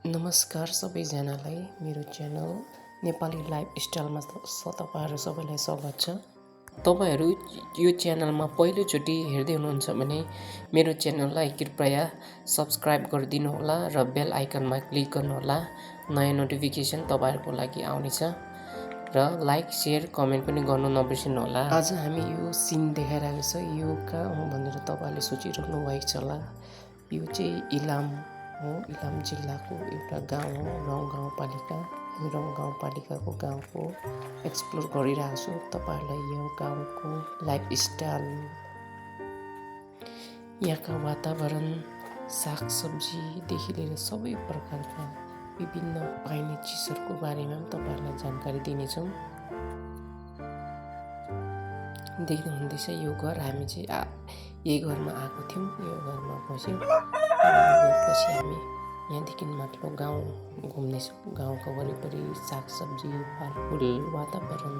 नमस्कार सबैजनालाई मेरो च्यानल नेपाली लाइफस्टाइलमा तपाईँहरू सबैलाई स्वागत छ। तपाईँहरू यो च्यानलमा पहिलोचोटि हेर्दै हुनुहुन्छ भने मेरो च्यानललाई कृपया सब्सक्राइब गरिदिनु होला र बेल आइकनमा क्लिक गर्नुहोला। नयाँ नोटिफिकेसन तपाईँहरूको लागि आउनेछ र लाइक शेयर कमेन्ट पनि गर्नु नबिर्सिनु होला। आज हामी यो सिन देखाइरहेको छ, यो कहाँ हो भनेर तपाईँहरूले सोचिरहनु भएको छ होला। यो चाहिँ इलाम हो, इलाम जिल्लाको एउटा गाउँ हो, रौँ गाउँपालिका। हामी रौँ गाउँपालिकाको गाउँको एक्सप्लोर गरिरहेको छु। तपाईँहरूलाई यो गाउँको लाइफस्टाइल, यहाँका वातावरण, सागसब्जीदेखि लिएर सबै प्रकारका विभिन्न पाइने चिजहरूको बारेमा पनि तपाईँहरूलाई जानकारी दिनेछौँ। देख्नु हुँदैछ यो घर, हामी चाहिँ यही घरमा आएको थियौँ, यो घरमा बस्यौँ। पछि हामी यहाँदेखि माथिल्लो गाउँ घुम्नेछौँ। गाउँको वरिपरि सागसब्जी, फलफुल, वातावरण,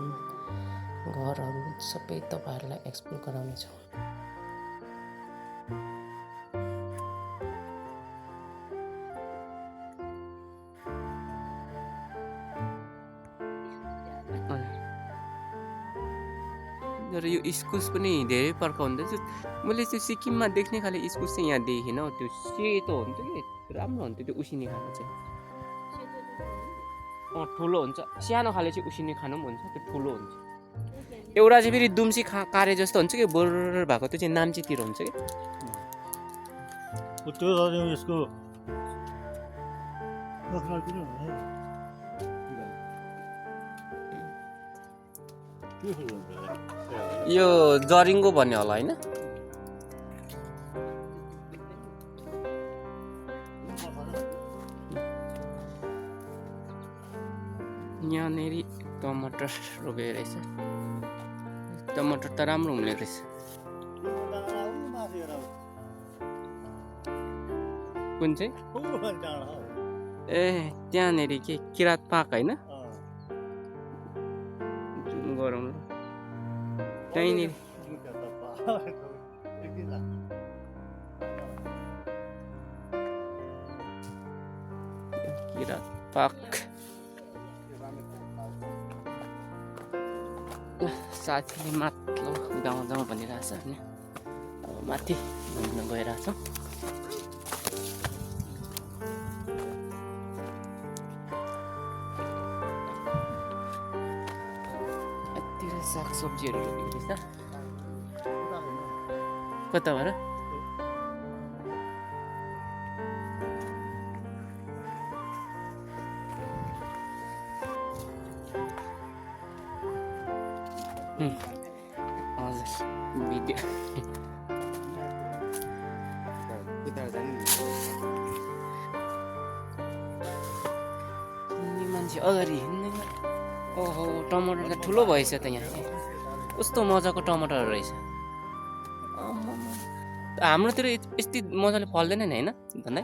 घरहरू सबै तपाईँहरूलाई एक्सप्लोर गराउनेछौँ। तर यो इस्कुस पनि धेरै प्रकार हुन्छ। मैले त्यो सिक्किममा देख्ने खाले इस्कुस चाहिँ यहाँ देखिनँ। त्यो सेतो हुन्छ कि राम्रो हुन्छ त्यो उसिनी खानु चाहिँ। ठुलो हुन्छ, सानो खाले चाहिँ उसिनी खानु पनि हुन्छ, त्यो ठुलो हुन्छ। एउटा चाहिँ फेरि दुम्सी कारे जस्तो हुन्छ कि बोर भएको, त्यो चाहिँ नाम्चीतिर हुन्छ कि यो जरिङ्गो भन्ने होला होइन। यहाँनिर टमाटर रोपेको रहेछ। टमाटर त राम्रो हुने रहेछ। कुन चाहिँ? ए त्यहाँनिर के किरात पाक होइन? जुन गरौँ ल त्यहीँनिर। किरात पाक साथीले माथिल्लो गाउँ जाउँ भनिरहेछ होइन। अब माथि घुम्न गइरहेछ। यतिर सागसब्जीहरू रोपेको रहेछ। कता भएर हजुर भिडियो मान्छे अगाडि हिँड्दैन। ओहो टमाटर त ठुलो भएछ त यहाँ। कस्तो मजाको टमाटर रहेछ। हाम्रोतिर यस्तै मजाले फल्दैन नि होइन भन्दा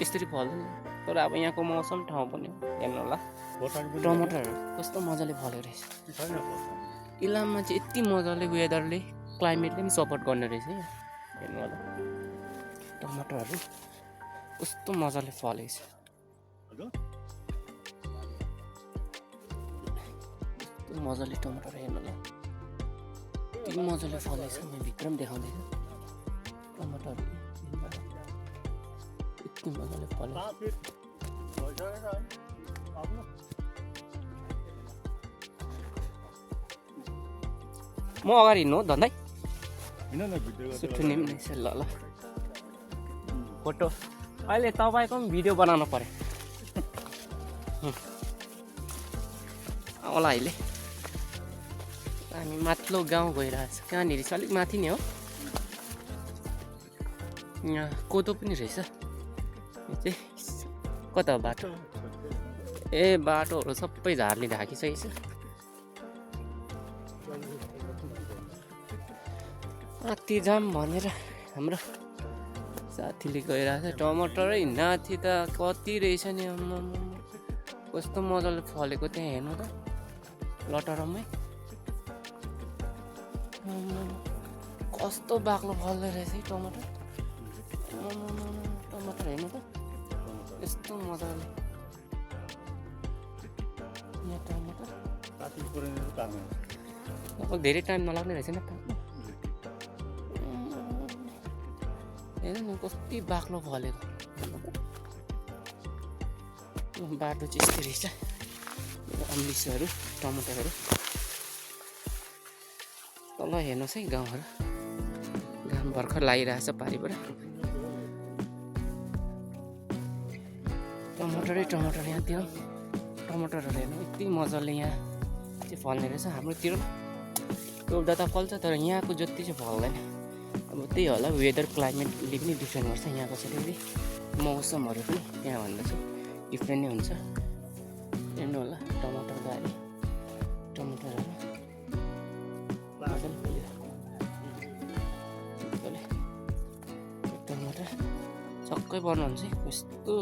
यसरी फल्दैन। तर अब यहाँको मौसम ठाउँ पनि हेर्नु होला। टमाटरहरू कस्तो मजाले फलेको रहेछ। इलाममा चाहिँ यति मजाले वेदरले, क्लाइमेटले पनि सपोर्ट गर्ने रहेछ। हेर्नु होला टमाटरहरू कस्तो मजाले फलेको छ। कस्तो मजाले टमाटर हेर्नु होला यति मजाले फलेको छ। म भित्र पनि देखाउँदैछु टमाटरहरू यति मजाले फलेको। म अगाडि हिँड्नु हो धन्दै सुठुनी पनि रहेछ। ल ल फोटो अहिले तपाईँको पनि भिडियो बनाउनु पर्यो होला। अहिले हामी माथिल्लो गाउँ गइरहेछ। कहाँनिर चाहिँ अलिक माथि नै हो। यहाँ कोदो पनि रहेछ। यो चाहिँ कता हो बाटो? ए बाटोहरू सबै झारले ढाकिसकेको छ। नाथी जाम भनेर हाम्रो साथीले गइरहेछ। टमाटरै नाथी त कति रहेछ नि, कस्तो मजाले फलेको त्यहाँ हेर्नु त लटरमै। कस्तो बाक्लो फल्दो रहेछ है टमाटर। टमाटर हेर्नु त यस्तो मजाले यहाँ टमाटर लगभग धेरै टाइम नलाग्ने रहेछ नि पाक्नु हेर न कति बाक्लो फलेको बाटो चाहिँ यस्तो रहेछ अम्लिसोहरू टमाटरहरू तल हेर्नुहोस् है गाउँहरू घाम भर्खर लागिरहेछ पारिबाट टमाटरै टमाटर यहाँतिर टमाटरहरू हेर्नु यति मजाले यहाँ चाहिँ फल्ने रहेछ हाम्रोतिर रोप्दा त फल्छ तर यहाँको जति चाहिँ फल्दैन अब त्यही होला वेदर क्लाइमेटले पनि डिफ्रेन्ट गर्छ यहाँको चाहिँ मौसमहरू पनि त्यहाँभन्दा चाहिँ डिफ्रेन्ट नै हुन्छ हेर्नु होला टमाटर बारी टमाटरहरू टमाटर छक्कै पर्नुहुन्छ कस्तो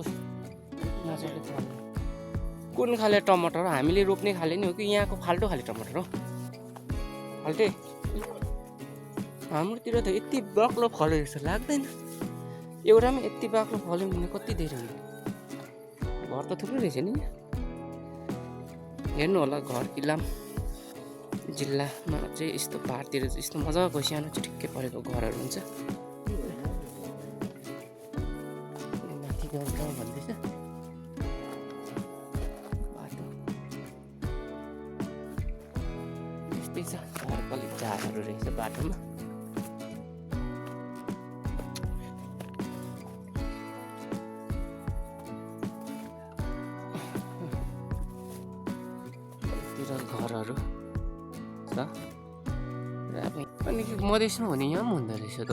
मजाले फल्नु कुन खाले टमाटर हो हामीले रोप्ने खाले नि हो कि यहाँको फाल्टो खाले टमाटर हो फाल्टै हाम्रोतिर त यति बाक्लो फल्यो जस्तो लाग्दैन एउटामै यति बाक्लो फल्यो भने कति धेरै हुन्छ घर त थुप्रै रहेछ नि हेर्नु होला घर इलाम जिल्लामा चाहिँ यस्तो पाहाडतिर चाहिँ यस्तो मजाको सानो चाहिँ ठिक्कै परेको घरहरू हुन्छ माथि गाउँ गाउँ भन्दैछ बाटो यस्तै छ घरको अलिक झारहरू रहेछ बाटोमा घरहरू छ र अनि मधेसमा हुने यहाँ पनि हुँदो रहेछ त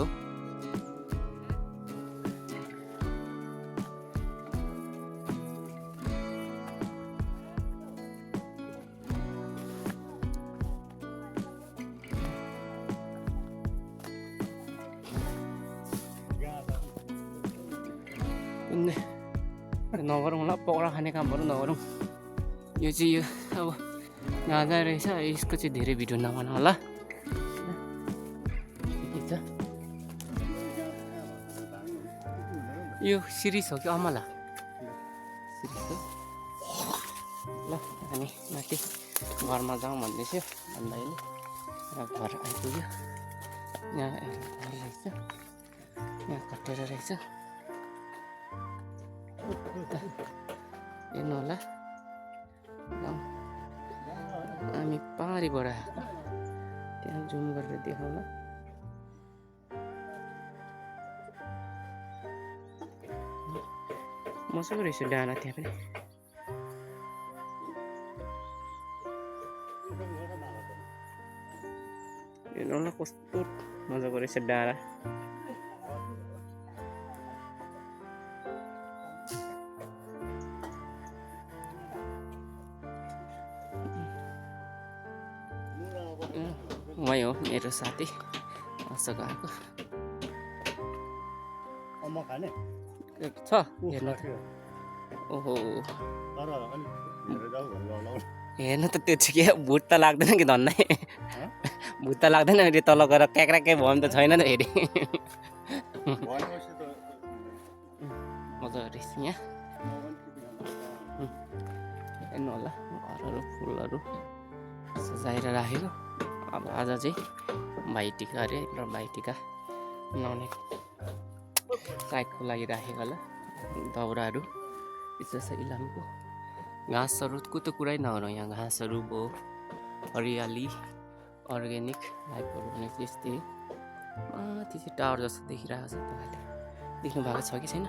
नगरौँ ल पक्रा खाने कामहरू नगरौँ यो चाहिँ यो अब गाजा रहेछ यसको चाहिँ धेरै भिडियो नबनाऊ होला के छ यो सिरिज हो कि अमला सिरिज हो ल हामी माथि घरमा जाउँ भन्दैथ्यो भन्दाखेरि र घर आइपुग्यो यहाँ घर रहेछ यहाँ कटेर रहेछ हेर्नु होला गाउँ हामी पाहाडीबाट आएको त्यहाँ जुम गरेर देखाउन मजाको रहेछ डाँडा त्यहाँ पनि हेर्नु होला कस्तो मजाको रहेछ डाँडा मै हो मेरो साथी अशोक आएको छ हेर्नु ओहो हेर्नु त त्यो चाहिँ के भुत त लाग्दैन कि धन्नै भुत त लाग्दैन फेरि तल गएर क्याक्राक्कै भयो भने त छैन नि फेरि मजा रहेछ यहाँ हेर्नु होला घरहरू फुलहरू सजाएर राखेको अब आज चाहिँ भाइटिका अरे र भाइटिका मनाउने साइडको लागि राखेको होला दाउराहरू यस्तो छ इलामको घाँसहरूको त कुरै नगरौँ यहाँ घाँसहरू भयो हरियाली अर्ग्यानिक लाइफहरू भनेको यस्तै माथि चाहिँ टावर जस्तो देखिरहेको छ तपाईँले देख्नु भएको छ कि छैन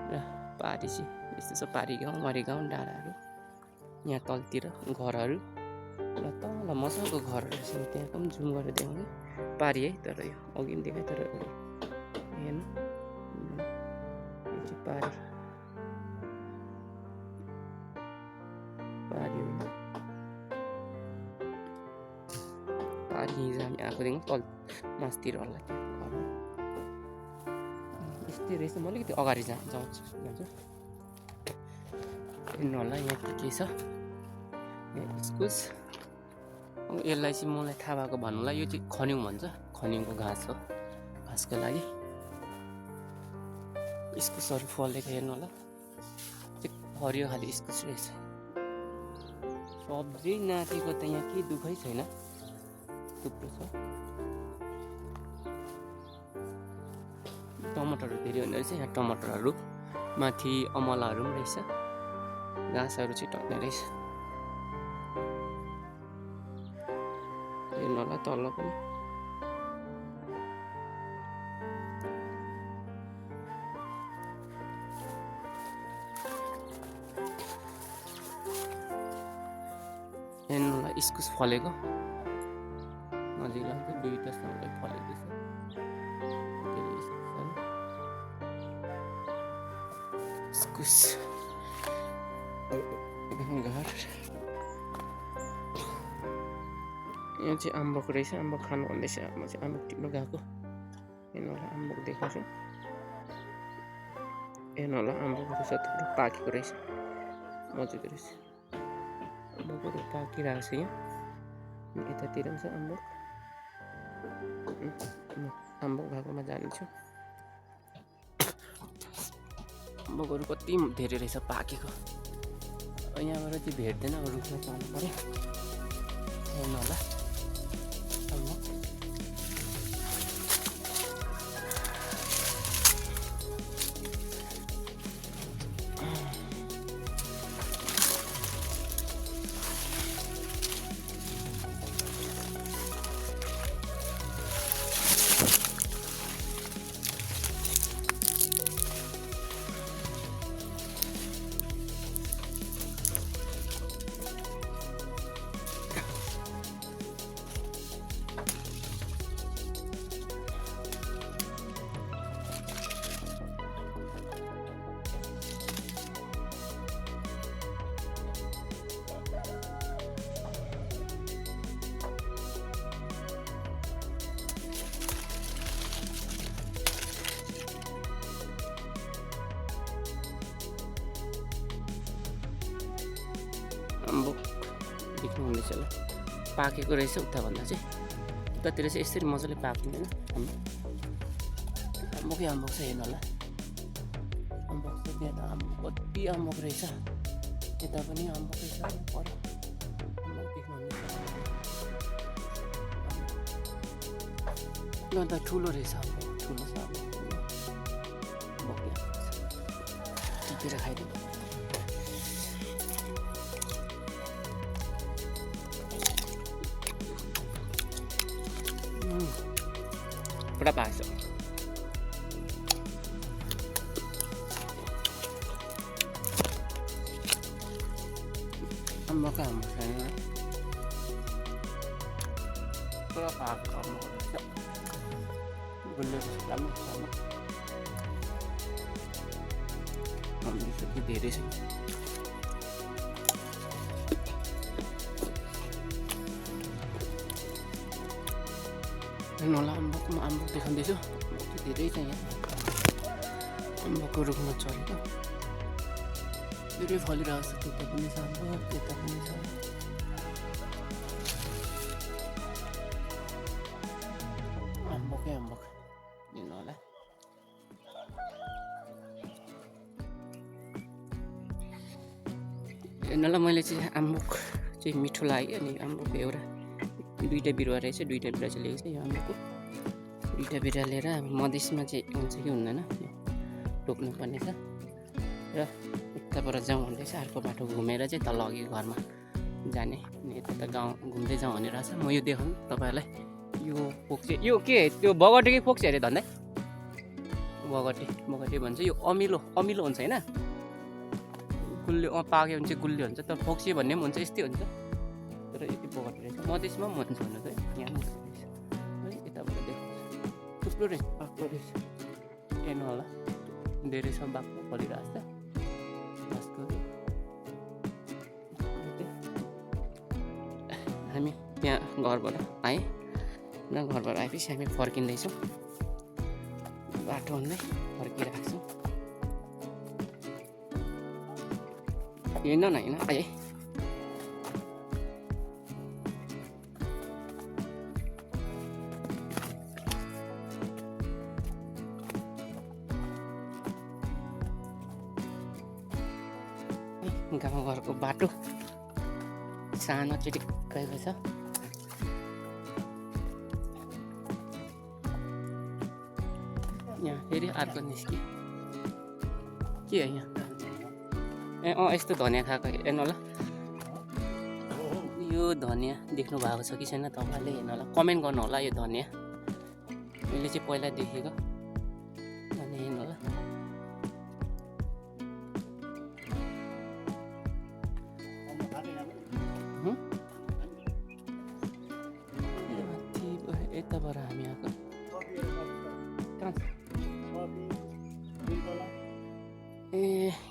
र पाहाडी चाहिँ यस्तो छ पारी गाउँ मरी गाउँ डाँडाहरू यहाँ तलतिर घरहरू र तल मजाको घरहरू छ त्यहाँको पनि जुम गरेर देखाउने पारी है तर यो अघि पनि देखाएँ तर हेर्नु यो चाहिँ पारी पारी हिजो हामी आएकोदेखि तल मासतिर होला त्यो घर यस्तै रहेछ म अलिकति अगाडि जान्छु हेर्नु होला यहाँ के छ इस्कुस यसलाई चाहिँ मलाई थाहा भएको भन्नुला यो चाहिँ खन्यु भन्छ खन्युको घाँस हो घाँसको लागि इस्कुसहरू फलेको हेर्नु होला हरियो खाले इस्कुस रहेछ सब्जी नातिको त यहाँ के दुःखै छैन थुप्रो छ टमाटरहरू धेरै हुने रहेछ यहाँ टमाटरहरू माथि अमलाहरू पनि रहेछ घाँसहरू छिटाउने रहेछ हेर्नु होला तल पनि हेर्नु होला इस्कुस फलेको नजिक लाग्छ दुईवटा सँगै फलेको छ इस्कुस घर यहाँ चाहिँ अम्बक रहेछ अम्बक खानु भन्दैछ म चाहिँ अम्बक टिप्नु गएको हेर्नु होला अम्बक देखाउँछु हेर्नु होला अम्बकहरू सबै पाकेको रहेछ मजाको रहेछ अम्बकहरू पाकिरहेको छ यहाँ यतातिर पनि छ अम्बक अम्बक भएकोमा जानेछु अम्बकहरू कति धेरै रहेछ पाकेको यहाँबाट चाहिँ भेट्दैन अब रुखमा चल्नु पऱ्यो हेर्नु होला अम्बक अम्बक देख्नु हुँदैछ ल पाकेको रहेछ उताभन्दा चाहिँ उतातिर चाहिँ यसरी मजाले पाक्दैन अम्बकै अम्बक छ हेर्नु होला अम्बक छ त्यहाँ त अम्बक कति अम्बक रहेछ यता पनि अम्बकै छ पर अम्बक देख्नु हुँदैछ अन्त ठुलो रहेछ अम्बक ठुलो छ अम्बक टिपेर खाइदिउँ पुरा पाक्छ अम्बकै अम्बक छैन पुरा पाक्छ अम्बक गुलियो राम्रो धेरै छ हेर्नु होला अम्बकमा अम्बक देखाउँदैछु धेरै छ यहाँ अम्बकको रुखमा चढेको धेरै फलिरहेको छ त्यता पनि छ अम्बक त्यता पनि छ अम्बकै अम्बक हेर्नु होला हेर्नु होला मैले चाहिँ अम्बक चाहिँ मिठो लाग्यो अनि अम्बकको एउटा दुईवटा बिरुवा रहेछ दुईवटा बिरुवा चाहिँ लिएको छ यो अम्बकको दुईवटा बिरुवा लिएर अब मधेसमा चाहिँ हुन्छ कि हुँदैन रोप्नु पर्ने छ र उताबाट जाउँ भन्दैछ अर्को बाटो घुमेर चाहिँ तल अघि घरमा जाने अनि यता त गाउँ घुम्दै जाउँ भनेर छ म यो देखाउँ तपाईँहरूलाई यो फोक्से यो के त्यो बगटेकै फोक्से अरे धन्दै बगटे भन्छ यो अमिलो हुन्छ होइन गुलियो पाक्यो भने चाहिँ गुलियो हुन्छ तर फोक्से भन्ने पनि हुन्छ यस्तै हुन्छ तर यति बगटे रहेछ मधेसमा पनि हुन्छ भन्नु चाहिँ यहाँ पनि रहेछ है यताबाट देखाउँछ थुप्रो रहेछ बाक्लो रहेछ हेर्नु होला धेरै छ बाक्लो फलिरहेको छ हामी त्यहाँ घरबाट आएँ र घरबाट आएपछि हामी फर्किँदैछौँ बाटो भन्दै फर्किरहेको छौँ हेर्न न होइन आएँ गाउँघरको बाटो सानो चिटिक्कैको छ। यहाँ फेरि अर्को निस्क्यो के हो यहाँ ए यस्तो धनियाँ खाएको हेर्नु होला यो धनियाँ देख्नु भएको छ कि छैन तपाईँले हेर्नु होला कमेन्ट गर्नु होला यो धनियाँ मैले चाहिँ पहिला देखेको धनियाँ हेर्नु होला यताबाट हामी आएको ए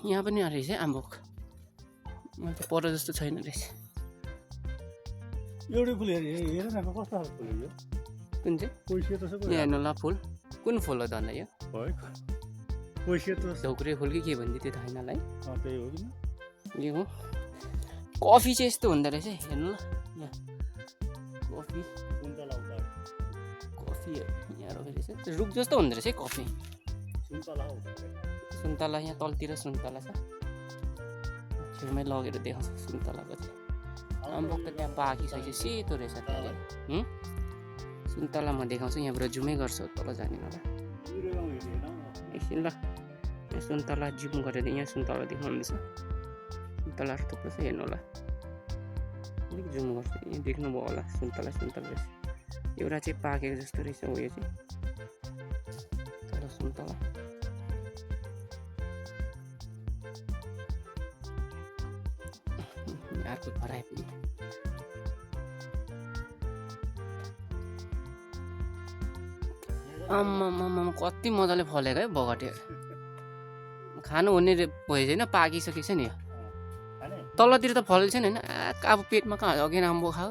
यहाँ पनि रहेछ है अम्बक म त पर जस्तो छैन रहेछ एउटै फुल हेर न कस्तो खालको फुल यो कुन चाहिँ पैसा त सबै यहाँ हेर्नु होला फुल कुन फुल हो धन्दा यो पैसा त ढौक्रे फुल कि के भन्दै त्यो थाहा छैन है त्यही हो कि यो हो कफी चाहिँ यस्तो हुँदो रहेछ हेर्नु ल यहाँ कफी सुन्तला उता कफी यहाँ रोपेको रहेछ रुख जस्तो हुँदो रहेछ है कफी सुन्तला हो सुन्तला यहाँ तलतिर सुन्तला छ छेउमै लगेर देखाउँछ सुन्तलाको चाहिँ अम्बक त त्यहाँ पाकिसकेपछि सेतो रहेछ त्यहाँनिर सुन्तला म देखाउँछु यहाँबाट जुमै गर्छु तल जाने होला एकछिन ल यहाँ सुन्तला जुम गरेर यहाँ सुन्तला देखाउँदैछ सुन्तलाहरू थुप्रो छ हेर्नु होला अलिक जुम गर्छु यहाँ देख्नुभयो होला सुन्तला सुन्तला रहेछ एउटा चाहिँ पाकेको जस्तो रहेछ हो यो चाहिँ तल सुन्तला अर्को घर आइपुग्यो आम्मामा कति मजाले फलेको है बगटेहरू खानु हुने भयो छैन पाकिसकेको छ नि यो तलतिर त फलेको छैन होइन अब पेटमा कहाँ अघि आम्बो खाऊ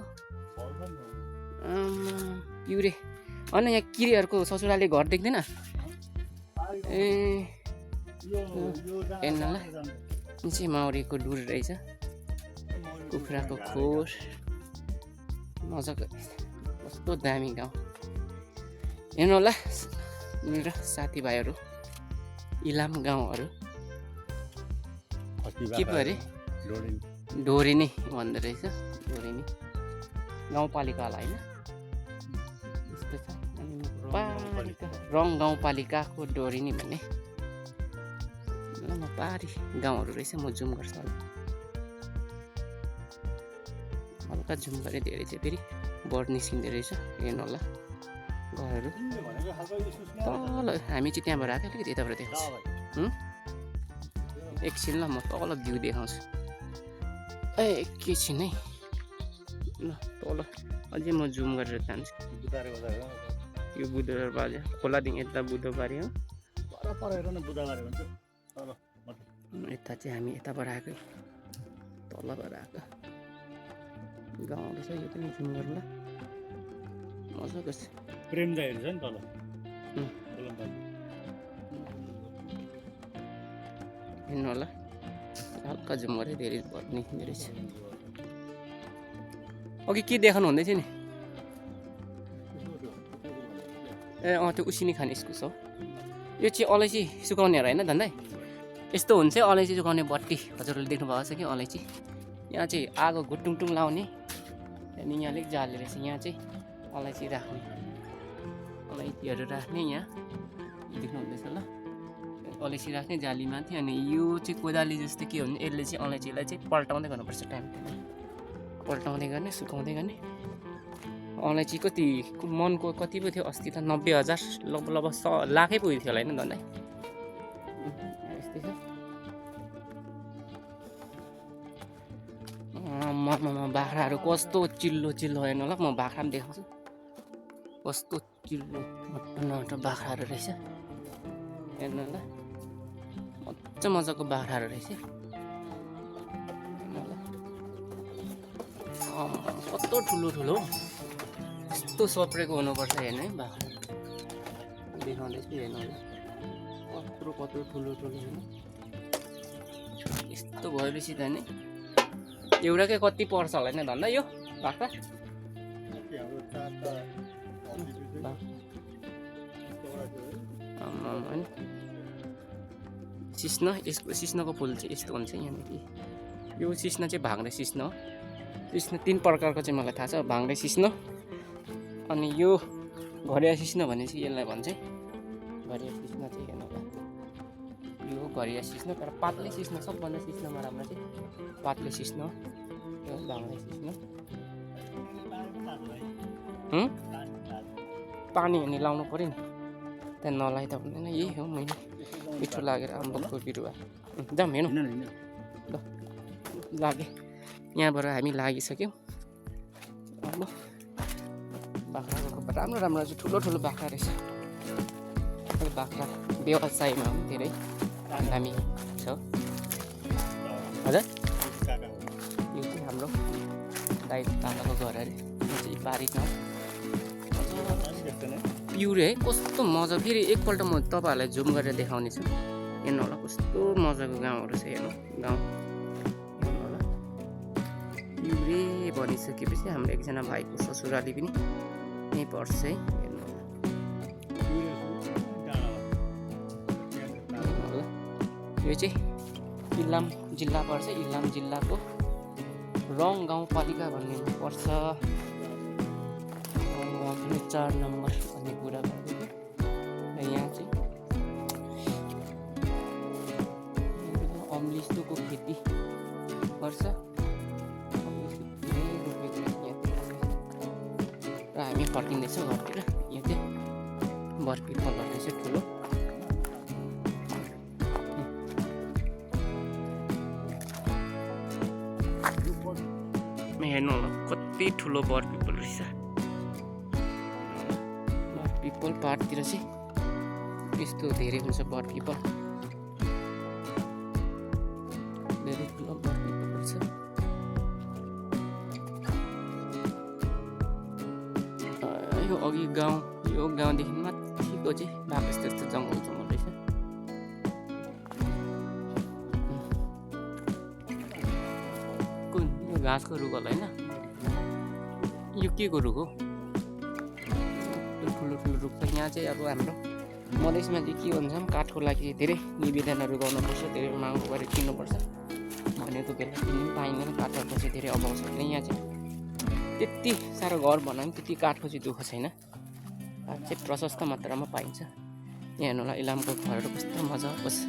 पिउरे होइन यहाँ किरीहरूको ससुराले घर देख्दैन ए हेर्नु ल यो चाहिँ माउरीको डुर रहेछ कुखुराको खोर मजाको कस्तो दामी गाउँ हेर्नु होला मेरो साथीभाइहरू इलाम गाउँहरू के पो अरे ढोरिनी भन्दो रहेछ ढोरिनी गाउँपालिकालाई होइन यस्तो छ पालिका रङ गाउँपालिकाको ढोरिनी भन्ने ल पारी गाउँहरू रहेछ म जुम गर्छु हल्का जुम गरे धेरै चाहिँ फेरि बर्ड निस्किँदो रहेछ हेर्नु होला घरहरू तल हामी चाहिँ त्यहाँबाट आएको अलिकति यताबाट देखाउँछु एकछिन ल म तल भ्यू देखाउँछु ए एकैछिन है ल तल अझै म जुम गरेर जान्छु यो बुधबार बाजा खोलादेखि यता बुधबार हो यता चाहिँ हामी यताबाट आएको तलबाट आएको गाउँहरू छ यो पनि जुम गर्नु ल मजाको छ प्रेम दाइहरू छ नि तल हेर्नु होला हल्का जुम गरेँ धेरै निस्किँदो रहेछ अघि के देखाउनु हुँदै थियो नि ए त्यो उसिनी खाने इस्कुस हो यो चाहिँ अलैँची सुकाउने हो होइन धन्दै यस्तो हुन्छ है अलैँची सुकाउने बट्टी हजुरहरूले देख्नु भएको छ कि अलैँची यहाँ चाहिँ आगो घुटुङटुङ लाउने अनि यहाँ अलिक जाली रहेछ यहाँ चाहिँ अलैँची राख्ने अलैँचीहरू राख्ने यहाँ देख्नु हुँदैछ ल अलैँची राख्ने जालीमा थियो अनि यो चाहिँ कोदाली जस्तो के हो भने यसले चाहिँ अलैँचीलाई चाहिँ पल्टाउँदै गर्नुपर्छ टाइम पल्टाउँदै गर्ने सुकाउँदै गर्ने अलैँची कति मनको कति पो थियो अस्ति त 90,000 लगभग 100 लाखै पुगेको थियो होला होइन धन्दै यस्तै छ बाख्राहरू कस्तो चिल्लो चिल्लो हेर्नु होला म बाख्रा पनि देखाउँछु कस्तो चिल्लो मोटो मोटो बाख्राहरू रहेछ हेर्नु होला मजा मजाको बाख्राहरू रहेछ कस्तो ठुलो ठुलो यस्तो सप्रेको हुनुपर्छ हेर्नु है बाख्रा देखाउँदैछु हेर्नु होला कत्रो कत्रो ठुलो ठुलो हेर्नु यस्तो भएपछि त नि एउटाकै कति पर्छ होला होइन धन्दा यो बाख्रा होइन सिस्न यसको सिस्नको फुल चाहिँ यस्तो हुन्छ यहाँनिर यो सिस्नो चाहिँ भाङ्रे सिस्नो हो। सिस्नो 3 प्रकारको चाहिँ मलाई थाहा छ, भाङ्रे सिस्नो, अनि यो घरिया सिस्नो भने चाहिँ यसलाई भन्छ। घरिया सिस्नो चाहिँ हेर्नु होला, यो घरिया सिस्नो, तर पातले सिस्नो सबभन्दा सिस्नोमा राम्रो चाहिँ पातले सिस्नो, यो भाङ्रे सिस्नो। पानी अनि लाउनु पऱ्यो नि, त्यहाँ नलाइ त हुँदैन। यही हो मैले मिठो लागेर अम्बकको बिरुवा जाउँ हेर्नु ल। लागे यहाँबाट हामी लागिसक्यौँ। अब बाख्राको राम्रो राम्रो चाहिँ ठुलो ठुलो बाख्रा रहेछ। बाख्रा व्यवसायमा पनि धेरै दामी छ। हजुर यो चाहिँ हाम्रो दाइ काकाको घर अरे, यो चाहिँ बारीमा प्युर है, कस्तो मजा। फेरि एकपल्ट म तपाईँहरूलाई जुम गरेर देखाउने छु, हेर्नु होला कस्तो मजाको गाउँहरू छ। हेर्नु गाउँ हेर्नु होला, प्युरे भनिसकेपछि हाम्रो एकजना भाइको ससुराली पनि यहीँ पर्छ है। हेर्नु होला, यो चाहिँ इलाम जिल्ला पर्छ। इलाम जिल्लाको रङ गाउँपालिका भन्ने पर्छ। 4 नम्बर भन्ने कुरा गरेको। र यहाँ चाहिँ अम्लिसोको खेती गर्छ। र हामी फर्किँदैछौँ घरतिर। यहाँ चाहिँ बरपिपल रहेछ ठुलो। हेर्नु होला कति ठुलो बरपिपल रहेछ। पिपल पाहाडतिर चाहिँ यस्तो धेरै हुन्छ बरपिपल, धेरै ठुलो बरपिपल रहेछ। यो अघि गाउँ, यो गाउँदेखि माथिको चाहिँ बाटो यस्तो यस्तो जङ्गल जङ्गल रहेछ। कुन यो घाँसको रुख होला होइन, यो के को रुख हो? ठुलो ठुलो रुख छ। यहाँ चाहिँ अब हाम्रो मधेसमा चाहिँ के भन्छ, काठको लागि धेरै निवेदनहरू गर्नुपर्छ, धेरै माग गरेर किन्नुपर्छ। भनेको बेला किन्नु पाइँदैन, काठहरूको चाहिँ धेरै अभाव छ। यहाँ चाहिँ त्यति साह्रो घर बनायो भने त्यति काठको चाहिँ दुःख छैन, काठ चाहिँ प्रशस्त मात्रामा पाइन्छ। यहाँ हेर्नु होला इलामको घरहरू कस्तो मजाको छ।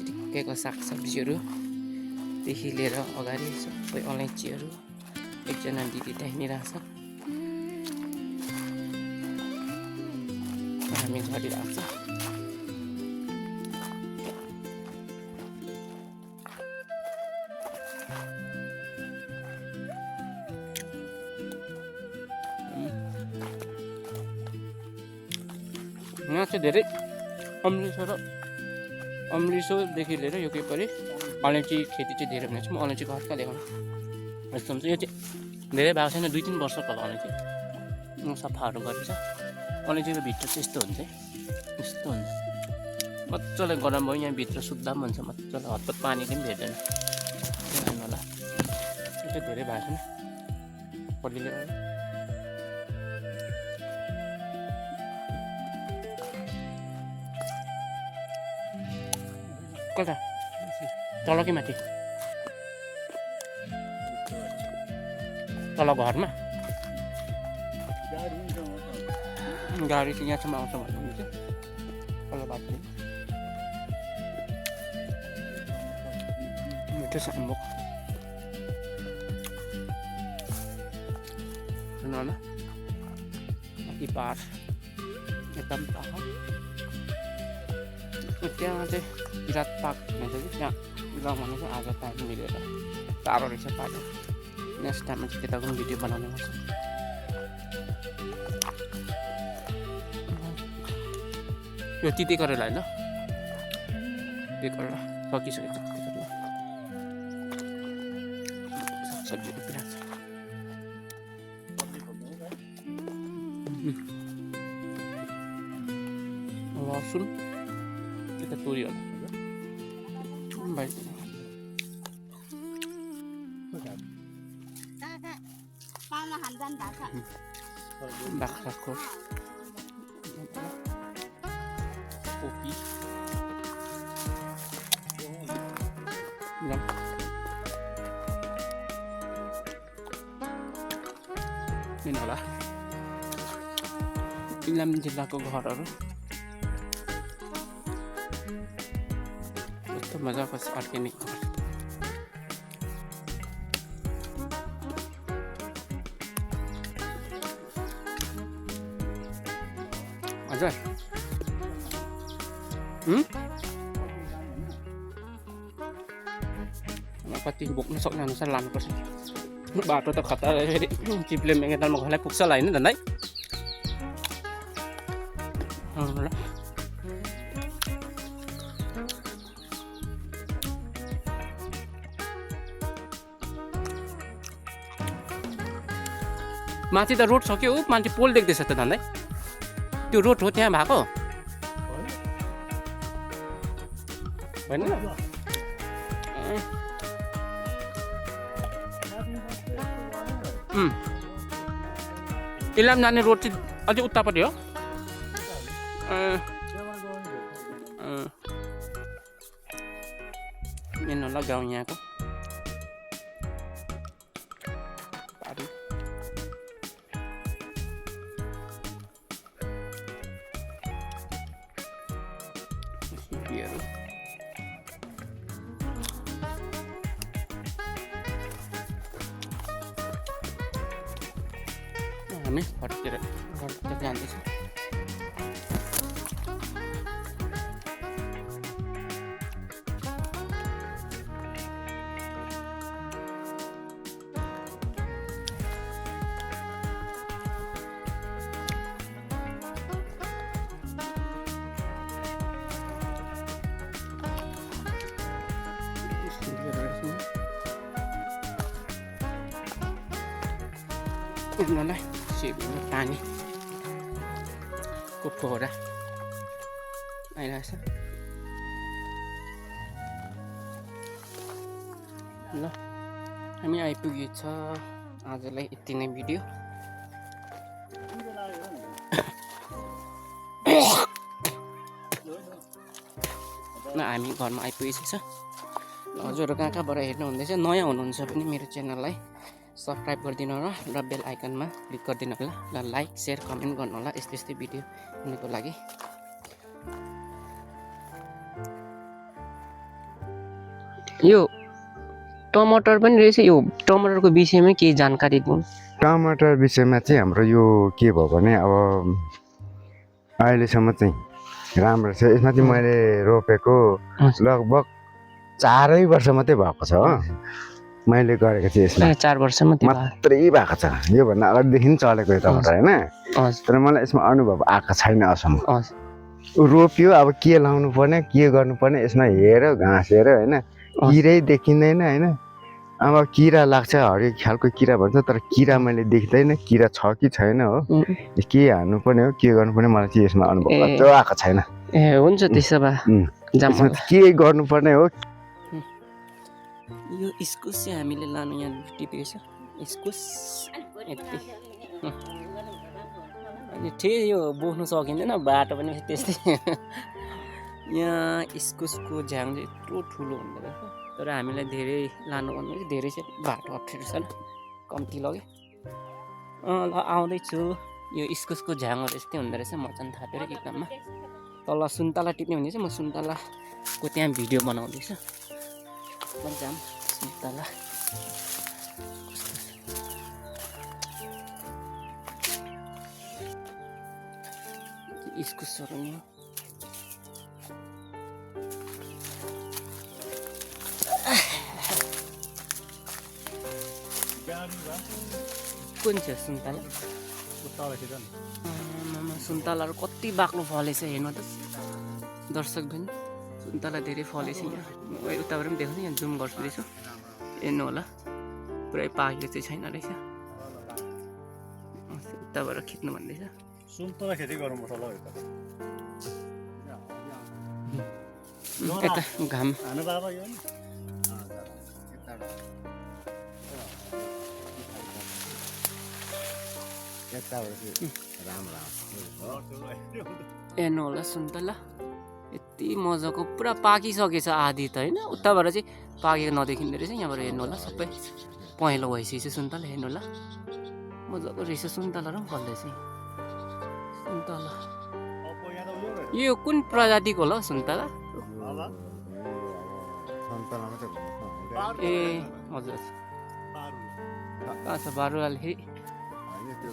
ठिक्कैको सागसब्जीहरूदेखि लिएर अगाडि सबै अलैँचीहरू। एकजना दिदी त्यहीँ रहेछ, हामी झरिरहेको छ। यहाँ चाहिँ धेरै अम्लिसोदेखि लिएर यो के पऱ्यो अलैँची खेती चाहिँ धेरै हुनेछ। म अलैँचीको हत्का देखाउनु यस्तो हुन्छ। यो चाहिँ धेरै भएको छैन, 2-3 वर्ष तल अलैँची सफाहरू गरेछ। अलैँचीको भित्र चाहिँ यस्तो हुन्छ, यस्तो हुन्छ। मजाले गरम भयो, यहाँभित्र सुत्दा पनि हुन्छ मजाले, हतपत पानी पनि भेट्दैन। हेर्नु होला यो चाहिँ धेरै भएको छैन पल्लीले। कता तल कि माथि? तल घरमा गाडी चाहिँ यहाँसम्म आउँछ भन्नु चाहिँ तल बाटो मिठो छ अम्बक। हेर्नु होला माथि पाहाड, एकदम पाहाड। त्यहाँ चाहिँ किरात पार्क भन्छ कि त्यहाँ रमाउनु चाहिँ आज टाइम मिलेर टाढो रहेछ बाटो। नेक्स्ट टाइममा चाहिँ त्यताको पनि भिडियो बनाउने गर्छ। यो तिते करेला होइन, तिते करेला सकिसक्यो। तिते करेला सागसब्जीहरू पुरा छ। लसुन त्यता तोरीहरू भाइ बाख्राको कोपी हेर्नु होला इलाम जिल्लाको घरहरू कस्तो मजाको छ अर्ग्यानिक घर हजुर कति बोक्नु सक्ने अनुसार लानुपर्छ बाटो त खतरा फेरि चिप्ले मेगेतालमा घरलाई पुग्छ होला होइन धन्दै माथि त रोड छ कि माथि पोल देख्दैछ त धन्दै त्यो रोड हो त्यहाँ भएको होइन इलाम जाने रोड चाहिँ अझै उतापट्टि हो हेर्नु होला गाउँ यहाँको पारी सिपीहरू हामी घरतिर जाँदैछौँ हेर्नुलाई सिपीमा पानी को फोहरा आइरहेछ ल हामी आइपुगेछ आजलाई यति नै भिडियो ल हामी घरमा आइपुगेको छ हजुरहरू कहाँ कहाँबाट हेर्नु हुँदैछ नयाँ हुनुहुन्छ भने मेरो च्यानललाई सब्सक्राइब गरिदिनु होला र बेल आइकनमा क्लिक गरिदिनु होला र लाइक सेयर कमेन्ट गर्नु होला यस्तै यस्तै भिडियो हुनुको लागि यो टमाटर पनि रहेछ यो टमाटरको विषयमा केही जानकारी दिउँ टमाटर विषयमा चाहिँ हाम्रो यो के भयो भने अब अहिलेसम्म चाहिँ राम्रो छ यसमा चाहिँ मैले रोपेको लगभग 4 वर्ष मात्रै भएको छ हो मैले गरेको थिएँ यसमा 4 वर्ष मात्रै भएको छ योभन्दा अगाडिदेखि चलेको यो टमाटर होइन तर मलाई यसमा अनुभव आएको छैन अहिलेसम्म रोप्यो अब के लाउनु पर्ने के गर्नुपर्ने यसमा हेऱ्यो घाँस हेऱ्यो होइन किरै देखिँदैन होइन अब किरा लाग्छ हरेक खालको किरा भन्छ तर किरा मैले देख्दैन किरा छ कि छैन हो के हाल्नुपर्ने हो के गर्नुपर्ने मलाई चाहिँ यसमा अनुभव अझै आएको छैन ए हुन्छ त्यसो भए के गर्नुपर्ने हो यो इस्कुस चाहिँ हामीले लानु यहाँ टिपेको छ इस्कुस अनि ठिक यो बोक्नु सकिँदैन बाटो पनि त्यस्तै यहाँ इस्कुसको झ्याङ चाहिँ यत्रो ठुलो हुँदो रहेछ तर हामीलाई धेरै लानु भन्नु धेरै चाहिँ बाटो अप्ठ्यारो छ ल कम्ती लग्यो ल आउँदैछु यो इस्कुसको झ्याङहरू यस्तै हुँदो रहेछ मचान थापेर एकदममा तल सुन्तला टिप्ने हुँदैछ म सुन्तलाको त्यहाँ भिडियो बनाउँदैछु जाम सुन्तला इस्कुसहरू नि कुन चाहिँ सुन्तला सुन्तलाहरू कति बाक्लो फलेछ हेर्नु त दर्शक पनि सुन्तला धेरै फलेछ यहाँ उताबाट पनि देखाउँछु यहाँ जुम गर्छु रहेछ हेर्नु होला पुरै पाकेको चाहिँ छैन रहेछ उताबाट खिच्नु भन्दैछ सुन्तला खेती गर्नुपर्छ ल यता घाम हानु बाबा यो हेर्नु होला सुन्तला यति मजाको पुरा पाकिसकेछ आधी त होइन उताबाट चाहिँ पाकेको नदेखिँदो रहेछ यहाँबाट हेर्नु होला सबै पहेँलो भइसकेको छ सुन्तला हेर्नु होला मजाको रहेछ सुन्तला र पनि फल्दैछ सुन्तला अब यहाँ त उयो रहेछ। यो कुन प्रजातिको होला हौ सुन्तला होला। सन्तलामा चाहिँ ए हजुर बारु। कहाँ छ बारुवाल फेरि होइन त्यो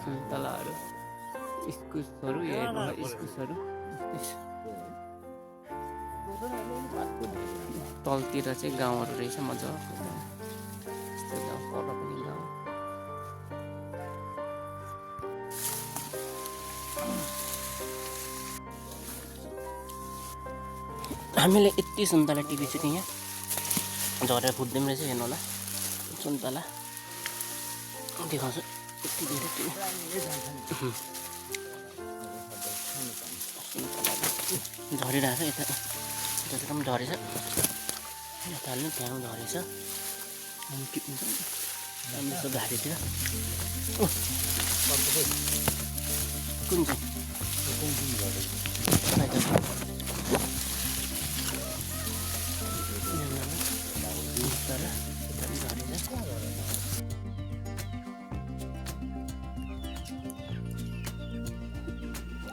सुन्तलाहरू इस्कुसहरू हेर्नु इस्कुसहरू तलतिर चाहिँ गाउँहरू रहेछ मजाको यस्तो गाउँ पर पनि गाउँ हामीले यति सुन्तला टिपेको छु यहाँ झरेर फुट्दै रहेछ हेर्नु होला सुन्तला देखाउँछु यति धेरै टिप्यो झरिरहेछ यता जतिको पनि झरेछ यता हाल्नु त्यहाँ पनि झरेछ अनि टिप्नु छ राम्रो घारीतिर कुन चाहिँ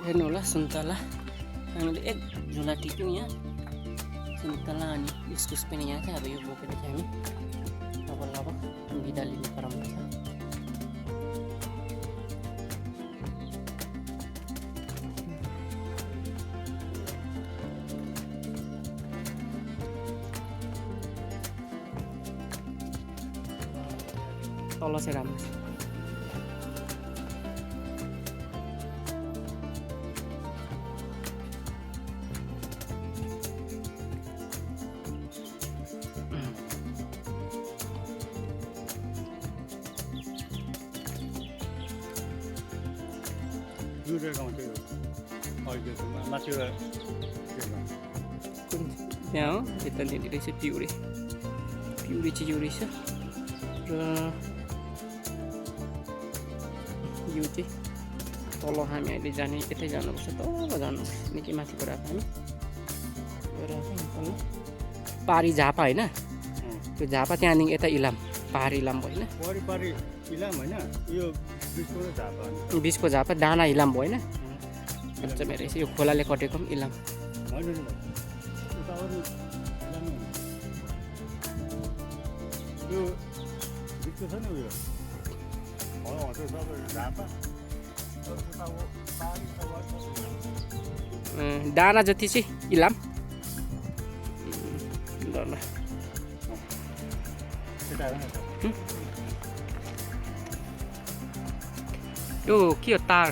हेर्नु होला सुन्तला हामीले एक झोला टिप्यौँ यहाँ सुन्तला अनि इस्कुस पनि यहाँ थियो अब यो बोकेर चाहिँ हामी अब बिदा लिने परम्परा छ तल चाहिँ राम्रो छ जुरे गाउँ त्यो अहिले माथि यहाँ हो यतानिर रहेछ पिउरे पिउरे चाहिँ यो रहेछ र यो चाहिँ तल हामी अहिले जाने यतै जानुपर्छ तल जानुपर्छ निकै माथि गएर हामी गएर तल पारी झापा होइन त्यो झापा त्यहाँदेखि यता इलाम पहाडी इलाम भयो होइन वरिपरि इलाम होइन यो बिचको झापा बिचको झापा डाँडा इलाम भयो होइन मजाले रहेछ यो खोलाले कटेको पनि इलाम होइन नि उता अरू इलाम यो बिचको छ नि उयो त्यो सबै झापा उता पहाडी डाँडा जति चाहिँ इलाम ल ल यो के हो तार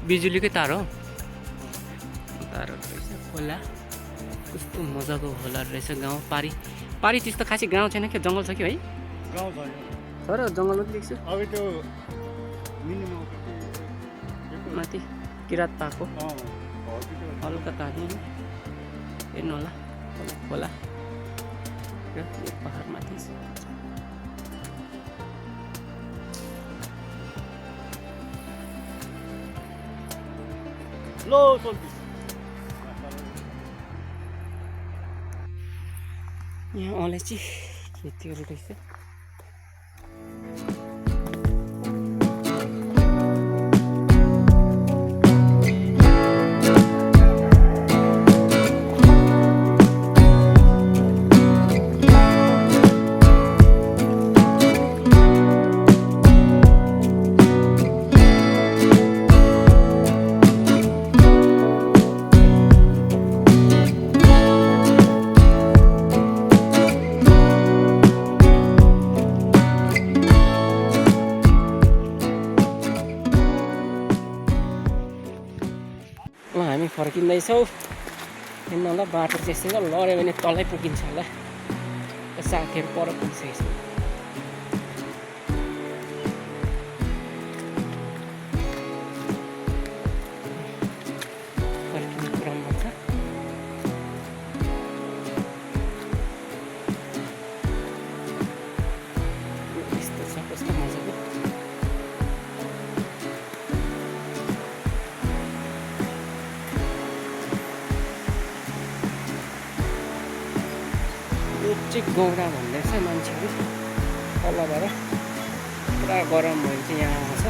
बिजुलीकै तार हो तारहरू रहेछ खोला कस्तो मजाको खोला रहेछ गाउँ पारी पारी त्यस्तो खासै गाउँ छैन क्या जङ्गल छ कि भाइ गाउँ छ तर जङ्गल मात्रै देख्छु अब त्यो मिनिमम माथि किरात पाएको हल्का तार्ने हेर्नु होला खोला र यो पहाड माथि लो सोल्टी यहाँ अलैँची खेतीहरू रहेछ हामी फर्किँदैछौँ हेर्नु होला बाटो चाहिँ यस्तो लड्यो भने तलै पुगिन्छ होला साथीहरू पर पुगिसकेको छ फर्किने क्रममा छ यस्तो छ कस्तो मजाको चाहिँ गौडा भन्दैछ मान्छेहरू तलबाट पुरा गरम भयो चाहिँ यहाँ आउँछ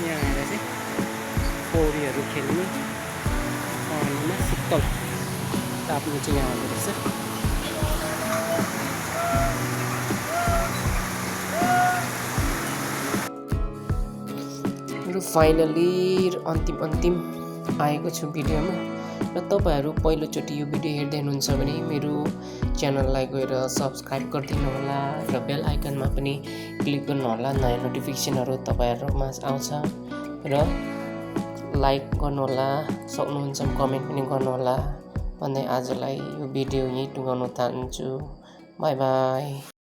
यहाँ आएर चाहिँ पौडीहरू खेल्ने पानीमा शीतल ताप्नु चाहिँ यहाँ आउँदो रहेछ र फाइनली अन्तिम आएको छु भिडियोमा र तपाईँहरू पहिलोचोटि यो भिडियो हेर्दै हुनुहुन्छ भने मेरो च्यानललाई गएर सब्सक्राइब गरिदिनु होला र बेल आइकनमा पनि क्लिक गर्नु होला नयाँ नोटिफिकेसनहरू तपाईँहरूमा आउँछ र लाइक गर्नु होला सक्नुहुन्छ कमेन्ट पनि गर्नु होला भन्दै आजलाई यो भिडियो यहीँ टुङ्गाउन चाहन्छु बाई बाई